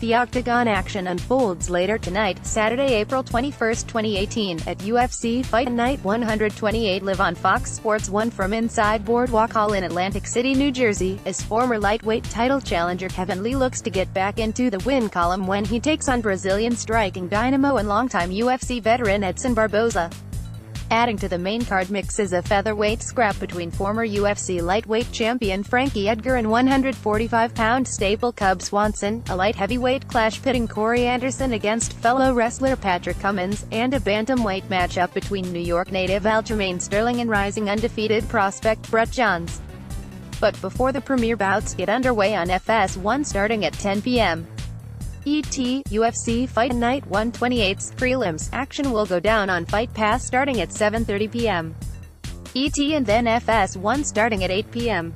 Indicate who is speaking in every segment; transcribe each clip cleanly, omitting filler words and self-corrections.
Speaker 1: The Octagon action unfolds later tonight, Saturday, April 21, 2018, at UFC Fight Night 128 live on Fox Sports 1 from inside Boardwalk Hall in Atlantic City, New Jersey, as former lightweight title challenger Kevin Lee looks to get back into the win column when he takes on Brazilian striking dynamo and longtime UFC veteran Edson Barboza. Adding to the main card mix is a featherweight scrap between former UFC lightweight champion Frankie Edgar and 145-pound staple Cub Swanson, a light heavyweight clash pitting Corey Anderson against fellow wrestler Patrick Cummins, and a bantamweight matchup between New York native Aljamain Sterling and rising undefeated prospect Brett Johns. But before the premier bouts get underway on FS1 starting at 10 p.m. ET, UFC Fight Night 128's prelims action will go down on Fight Pass starting at 7:30 p.m. ET and then FS1 starting at 8 p.m.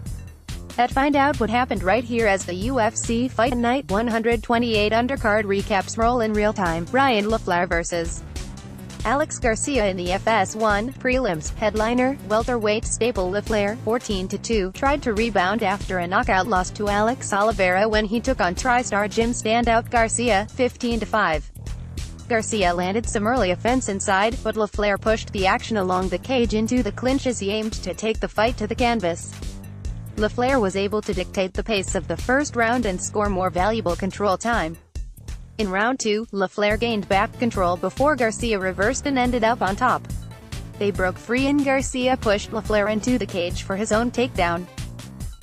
Speaker 1: Find out what happened right here as the UFC Fight Night 128 undercard recaps roll in real time. Ryan LaFleur vs. Alex Garcia in the FS1 prelims. Headliner, welterweight staple LaFleur, 14-2, tried to rebound after a knockout loss to Alex Oliveira when he took on TriStar Gym standout Garcia, 15-5. Garcia landed some early offense inside, but LaFleur pushed the action along the cage into the clinch as he aimed to take the fight to the canvas. LaFleur was able to dictate the pace of the first round and score more valuable control time. In round 2, LaFleur gained back control before Garcia reversed and ended up on top. They broke free and Garcia pushed LaFleur into the cage for his own takedown.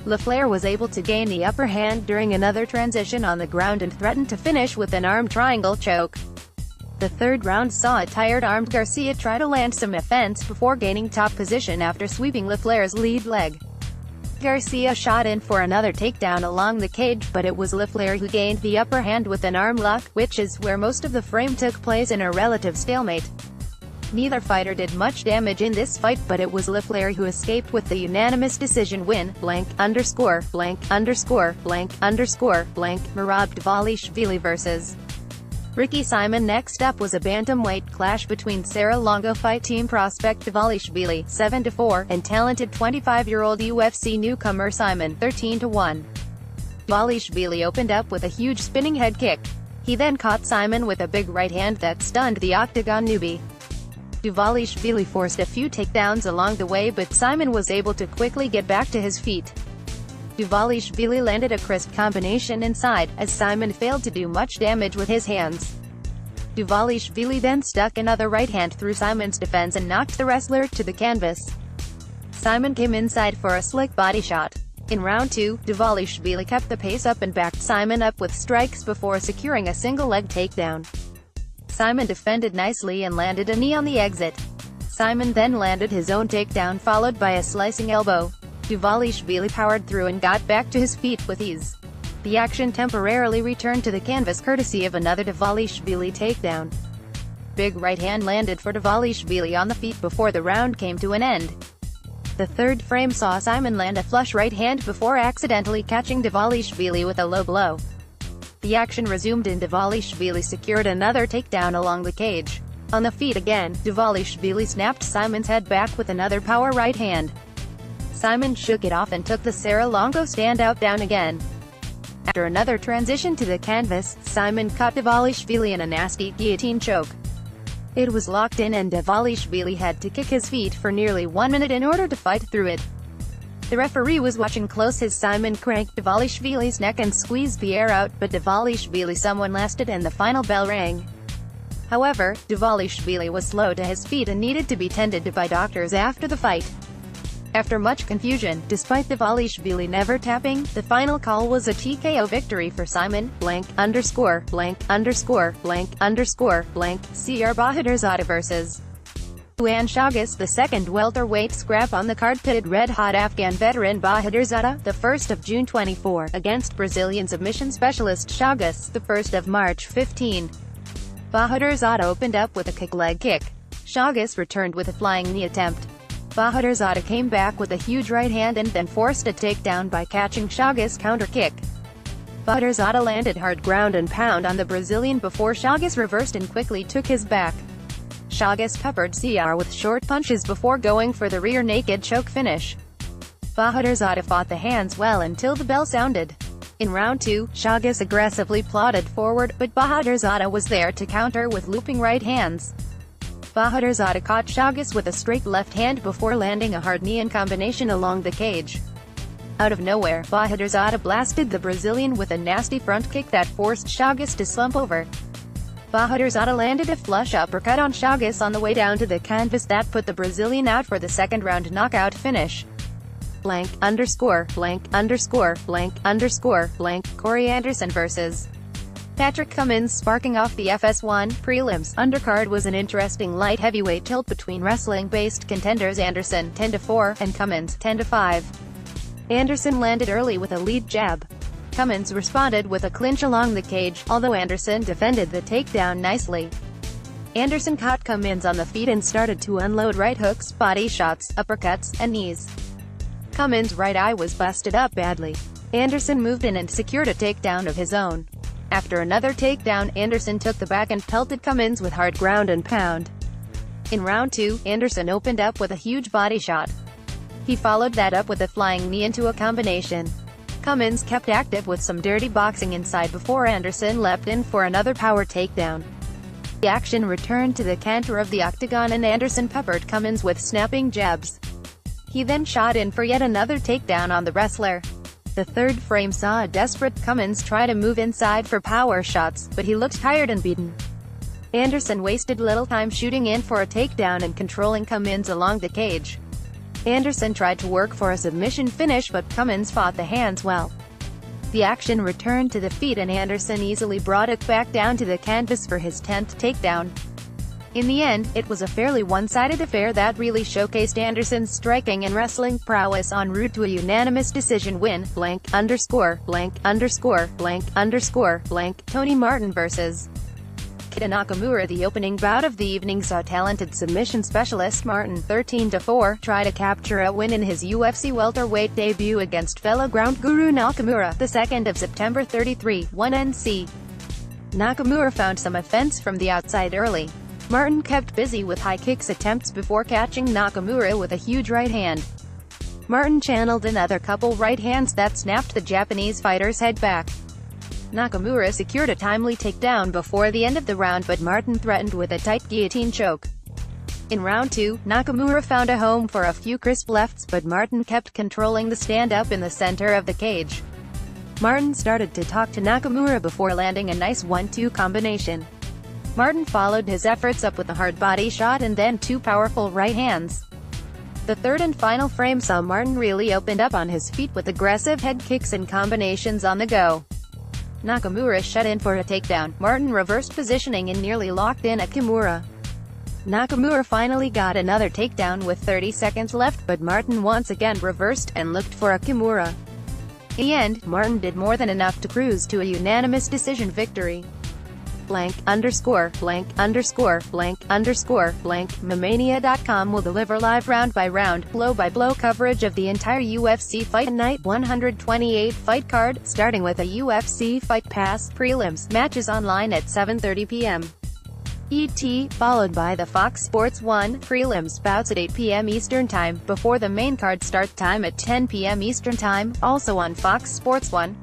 Speaker 1: LaFleur was able to gain the upper hand during another transition on the ground and threatened to finish with an arm triangle choke. The third round saw a tired-armed Garcia try to land some offense before gaining top position after sweeping LaFleur's lead leg. Garcia shot in for another takedown along the cage, but it was LaFleur who gained the upper hand with an arm lock, which is where most of the frame took place in a relative stalemate. Neither fighter did much damage in this fight, but it was LaFleur who escaped with the unanimous decision win. Merab Dvalishvili vs. Ricky Simon. Next up was a bantamweight clash between Sarah Longo Fight Team prospect Dvalishvili, 7-4, and talented 25-year-old UFC newcomer Simon, 13-1. Dvalishvili opened up with a huge spinning head kick. He then caught Simon with a big right hand that stunned the Octagon newbie. Dvalishvili forced a few takedowns along the way, but Simon was able to quickly get back to his feet. Dvalishvili landed a crisp combination inside, as Simon failed to do much damage with his hands. Dvalishvili then stuck another right hand through Simon's defense and knocked the wrestler to the canvas. Simon came inside for a slick body shot. In round 2, Dvalishvili kept the pace up and backed Simon up with strikes before securing a single-leg takedown. Simon defended nicely and landed a knee on the exit. Simon then landed his own takedown followed by a slicing elbow. Dvalishvili powered through and got back to his feet with ease. The action temporarily returned to the canvas courtesy of another Dvalishvili takedown. Big right hand landed for Dvalishvili on the feet before the round came to an end. The third frame saw Simon land a flush right hand before accidentally catching Dvalishvili with a low blow. The action resumed and Dvalishvili secured another takedown along the cage. On the feet again, Dvalishvili snapped Simon's head back with another power right hand. Simon shook it off and took the Sarah Longo standout down again. After another transition to the canvas, Simon caught Dvalishvili in a nasty guillotine choke. It was locked in and Dvalishvili had to kick his feet for nearly 1 minute in order to fight through it. The referee was watching close as Simon cranked Dvalishvili's neck and squeezed the air out, but Dvalishvili someone lasted and the final bell rang. However, Dvalishvili was slow to his feet and needed to be tended to by doctors after the fight. After much confusion, despite Dvalishvili never tapping, the final call was a TKO victory for Simon. Cr Bahadurzada vs. Juan Chagas. The second welterweight scrap on the card pitted red-hot Afghan veteran Bahadurzada, the 1st of June 24, against Brazilian submission specialist Chagas, the 1st of March 15. Bahadurzada opened up with a kick leg kick. Chagas returned with a flying knee attempt. Bahadurzada came back with a huge right hand and then forced a takedown by catching Chagas' counter kick. Bahadurzada landed hard ground and pound on the Brazilian before Chagas reversed and quickly took his back. Chagas peppered CR with short punches before going for the rear naked choke finish. Bahadurzada fought the hands well until the bell sounded. In round 2, Chagas aggressively plodded forward, but Bahadurzada was there to counter with looping right hands. Bahadurzada caught Chagas with a straight left hand before landing a hard knee in combination along the cage. Out of nowhere, Bahadurzada blasted the Brazilian with a nasty front kick that forced Chagas to slump over. Bahadurzada landed a flush uppercut on Chagas on the way down to the canvas that put the Brazilian out for the second round knockout finish. Blank underscore blank underscore blank underscore blank Corey Anderson vs. Patrick Cummins. Sparking off the FS1 prelims undercard was an interesting light heavyweight tilt between wrestling-based contenders Anderson 10-4 and Cummins 10-5. Anderson landed early with a lead jab. Cummins responded with a clinch along the cage, although Anderson defended the takedown nicely. Anderson caught Cummins on the feet and started to unload right hooks, body shots, uppercuts, and knees. Cummins' right eye was busted up badly. Anderson moved in and secured a takedown of his own. After another takedown, Anderson took the back and pelted Cummins with hard ground and pound. In round 2, Anderson opened up with a huge body shot. He followed that up with a flying knee into a combination. Cummins kept active with some dirty boxing inside before Anderson leapt in for another power takedown. The action returned to the canter of the Octagon and Anderson peppered Cummins with snapping jabs. He then shot in for yet another takedown on the wrestler. The third frame saw a desperate Cummins try to move inside for power shots, but he looked tired and beaten. Anderson wasted little time shooting in for a takedown and controlling Cummins along the cage. Anderson tried to work for a submission finish, but Cummins fought the hands well. The action returned to the feet and Anderson easily brought it back down to the canvas for his 10th takedown. In the end, it was a fairly one-sided affair that really showcased Anderson's striking and wrestling prowess en route to a unanimous decision win. Blank underscore blank underscore blank underscore blank Tony Martin vs. Kita Nakamura. The opening bout of the evening saw talented submission specialist Martin 13-4 try to capture a win in his UFC welterweight debut against fellow ground guru Nakamura, the 2nd of September 33, 1NC. Nakamura found some offense from the outside early. Martin kept busy with high kicks attempts before catching Nakamura with a huge right hand. Martin channeled another couple right hands that snapped the Japanese fighter's head back. Nakamura secured a timely takedown before the end of the round, but Martin threatened with a tight guillotine choke. In round 2, Nakamura found a home for a few crisp lefts, but Martin kept controlling the stand-up in the center of the cage. Martin started to talk to Nakamura before landing a nice 1-2 combination. Martin followed his efforts up with a hard body shot and then 2 powerful right hands. The third and final frame saw Martin really opened up on his feet with aggressive head kicks and combinations on the go. Nakamura shut in for a takedown. Martin reversed positioning and nearly locked in a Kimura. Nakamura finally got another takedown with 30 seconds left, but Martin once again reversed and looked for a Kimura. In the end, Martin did more than enough to cruise to a unanimous decision victory. Blank underscore blank underscore blank underscore blank Mamania.com will deliver live round-by-round, blow-by-blow coverage of the entire UFC Fight Night 128 fight card, starting with a UFC Fight Pass prelims matches online at 7:30 p.m. ET, followed by the Fox Sports 1 prelims bouts at 8 p.m. Eastern Time, before the main card start time at 10 p.m. Eastern Time, also on Fox Sports 1.